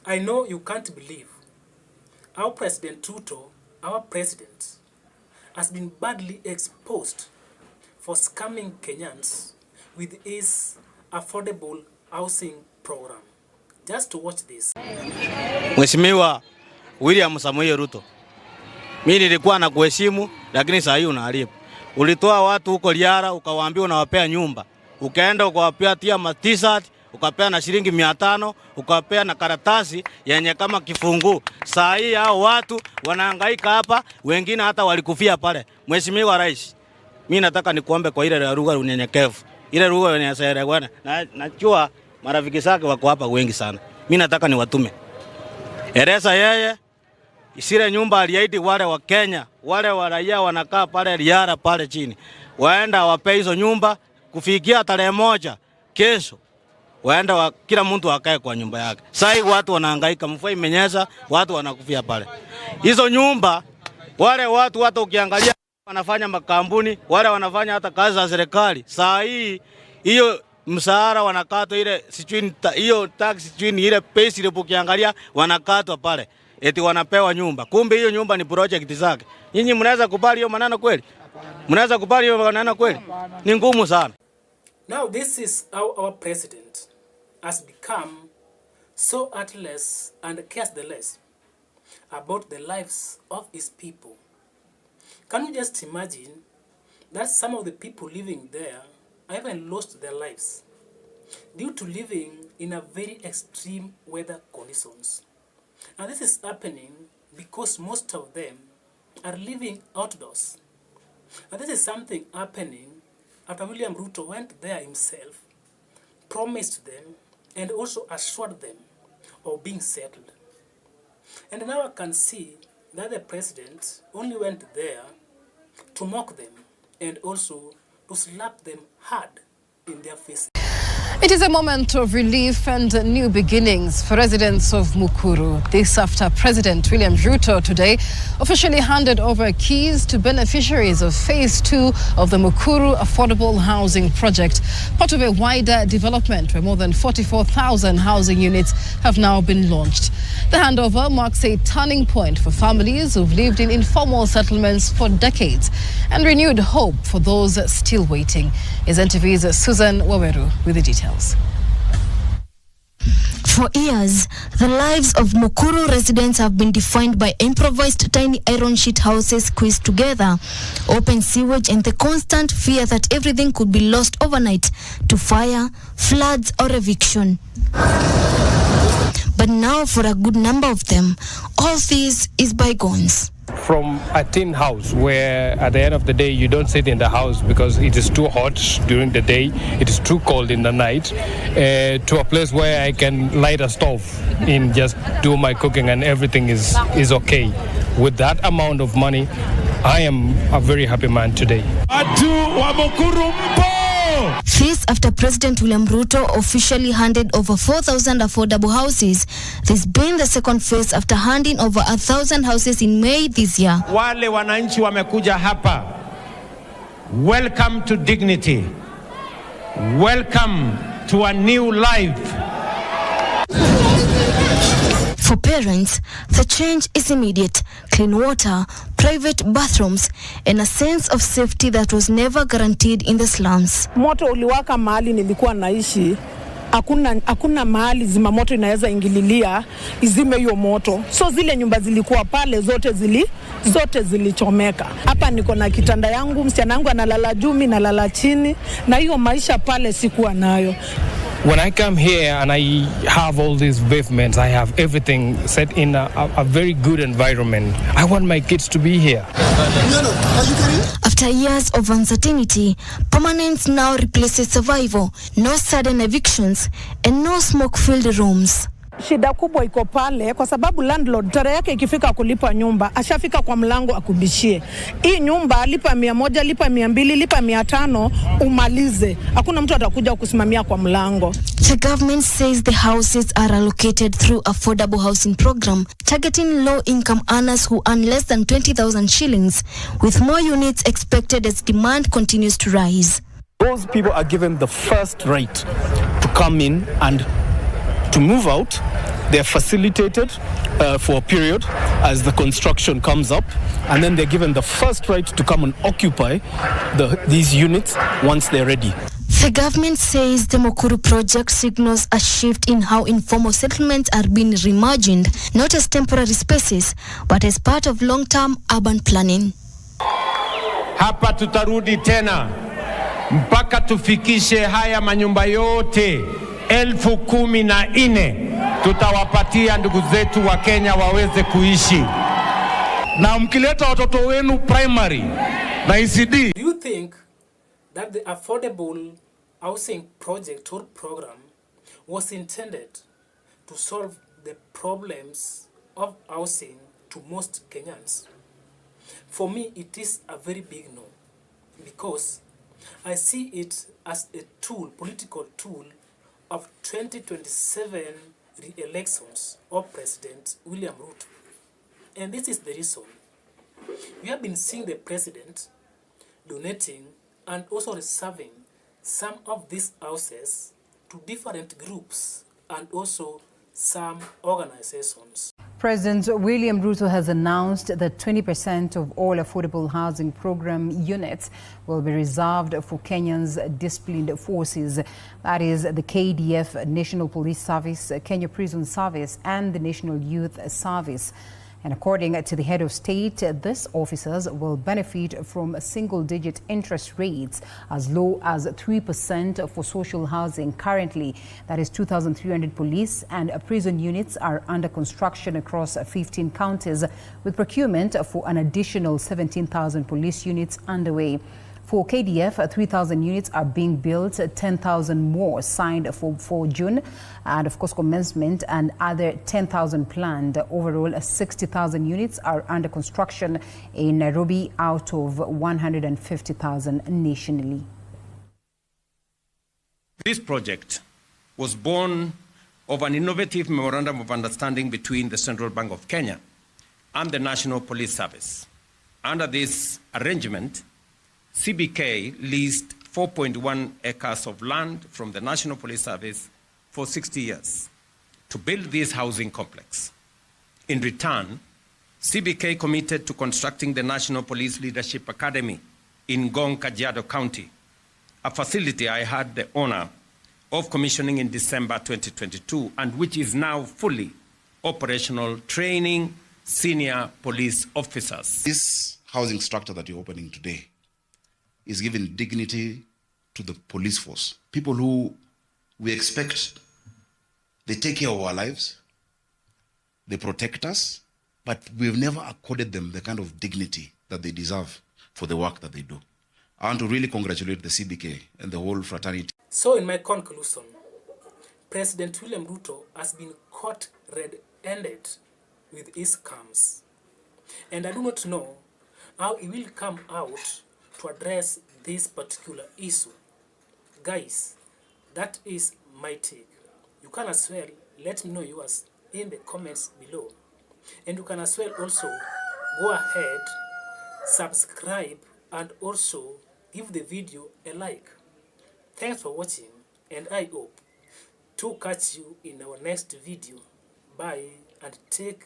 I know you can't believe our President Ruto, our president, has been badly exposed for scamming Kenyans with his affordable housing program. Just to watch this. Mheshimiwa William Samoei Ruto, mimi nilikuwa na kuheshimu, lakini sasa hii unaharibu. Ulitoa watu huko Liara ukawaambia unawapea nyumba. Ukaenda ukawapea tia t-shirt, ukapea na shilingi 500, ukapea na karatasi yenye kama kifungu. Sasa hii hao watu wanahangaika hapa, wengine hata walikufia pale. Mheshimiwa Rais, mimi nataka nikuombe kwa ile lugha unyenyekevu. Ile lugha inayoeleweka. Najua marafiki zake wako hapa wengi sana. Mimi nataka niwatume. Eleza yeye isire nyumba aliahidi wale wa Kenya, wale wa raia wanakaa pale Liara pale chini. Waenda wape hizo nyumba kufikia tarehe 1 kesho. Waenda kila mtu akae kwa nyumba yake. Sasa watu wanahangaika, mvua imenyesha, watu wanakufia pale. Hizo nyumba wale watu hata ukiangalia wanafanya makampuni, wale wanafanya hata kazi za serikali. Sasa hiyo msahara wanakatwa ile sijui hiyo tax sijui ile pesa ile ukiangalia wanakatwa pale. Eti wanapewa nyumba. Kumbe hiyo nyumba ni project zake. Nyinyi mnaweza kubali hiyo maneno kweli? Mnaweza kubali hiyo maneno kweli? Ni ngumu sana. Now this is how our president has become so heartless and cares the less about the lives of his people. Can you just imagine that some of the people living there even lost their lives due to living in a very extreme weather conditions? And this is happening because most of them are living outdoors. And this is something happening after William Ruto went there himself, promised them, and also assured them of being settled. And now I can see that the president only went there to mock them and also to slap them hard in their faces. It is a moment of relief and new beginnings for residents of Mukuru. This after President William Ruto today officially handed over keys to beneficiaries of Phase 2 of the Mukuru Affordable Housing Project, part of a wider development where more than 44,000 housing units have now been launched. The handover marks a turning point for families who've lived in informal settlements for decades and renewed hope for those still waiting. Is NTV's Susan Waweru with the details. For years, the lives of Mukuru residents have been defined by improvised tiny iron sheet houses squeezed together, open sewage, and the constant fear that everything could be lost overnight to fire, floods, or eviction. But now, for a good number of them, all this is bygones. From a tin house where at the end of the day you don't sit in the house because it is too hot during the day, it is too cold in the night, to a place where I can light a stove and just do my cooking and everything is okay. With that amount of money, I am a very happy man today. This after President William Ruto officially handed over 4,000 affordable houses, this being the second phase after handing over 1,000 houses in May this year. Wale wananchi wamekuja hapa. Welcome to dignity. Welcome to a new life. For parents, the change is immediate. Clean water, private bathrooms, and a sense of safety that was never guaranteed in the slums. Moto uliwaka mahali nilikuwa naishi. Hakuna mahali zimamoto inaweza ingililia izime hiyo moto. So zile nyumba zilikuwa pale zote zilichomeka. Hapa niko na kitanda yangu, msichana wangu analala juu, mimi nalala chini, na hiyo maisha pale sikuwa nayo. When I come here and I have all these pavements, I have everything set in a very good environment. I want my kids to be here. After years of uncertainty, permanence now replaces survival. No sudden evictions and no smoke-filled rooms. Shida kubwa iko pale kwa sababu landlord tarehe yake ikifika kulipa nyumba, ashafika kwa mlango akubishie. Hii nyumba lipa 100, lipa 200, lipa 500 umalize. Hakuna mtu atakuja kusimamia kwa mlango. The government says the houses are allocated through affordable housing program, targeting low-income earners who earn less than 20,000 shillings, with more units expected as demand continues to rise. Those people are given the first right to come in and to move out. They're facilitated for a period as the construction comes up, and then they're given the first right to come and occupy these units once they're ready. The government says the Mukuru project signals a shift in how informal settlements are being reimagined, not as temporary spaces, but as part of long-term urban planning. Hapa tutarudi tena mpaka tufikishe haya manyumba yote 14,000 tutawapatia ndugu zetu wa Kenya waweze kuishi. Na mkileta watoto wenu primary na ECD. Do you think that the affordable housing project or program was intended to solve the problems of housing to most Kenyans? For me, it is a very big no, because I see it as a tool, political tool, of 2027 re-elections of President William Ruto. And this is the reason. We have been seeing the president donating and also reserving some of these houses to different groups and also some organizations. President William Ruto has announced that 20% of all affordable housing program units will be reserved for Kenya's disciplined forces. That is the KDF, National Police Service, Kenya Prison Service, and the National Youth Service. And according to the head of state, these officers will benefit from single-digit interest rates as low as 3% for social housing. Currently, that is 2,300 police and prison units are under construction across 15 counties, with procurement for an additional 17,000 police units underway. For KDF, 3,000 units are being built, 10,000 more signed for June, and of course commencement, and other 10,000 planned. Overall, 60,000 units are under construction in Nairobi out of 150,000 nationally. This project was born of an innovative memorandum of understanding between the Central Bank of Kenya and the National Police Service. Under this arrangement, CBK leased 4.1 acres of land from the National Police Service for 60 years to build this housing complex. In return, CBK committed to constructing the National Police Leadership Academy in Ngong, Kajiado County, a facility I had the honor of commissioning in December 2022 and which is now fully operational, training senior police officers. This housing structure that you're opening today is giving dignity to the police force. People who we expect, they take care of our lives, they protect us, but we've never accorded them the kind of dignity that they deserve for the work that they do. I want to really congratulate the CBK and the whole fraternity. So in my conclusion, President William Ruto has been caught red-handed with his scams. And I do not know how he will come out to address this particular issue. Guys, that is my take. You can as well let me know yours in the comments below. And you can as well also go ahead, subscribe, and also give the video a like. Thanks for watching, and I hope to catch you in our next video. Bye and take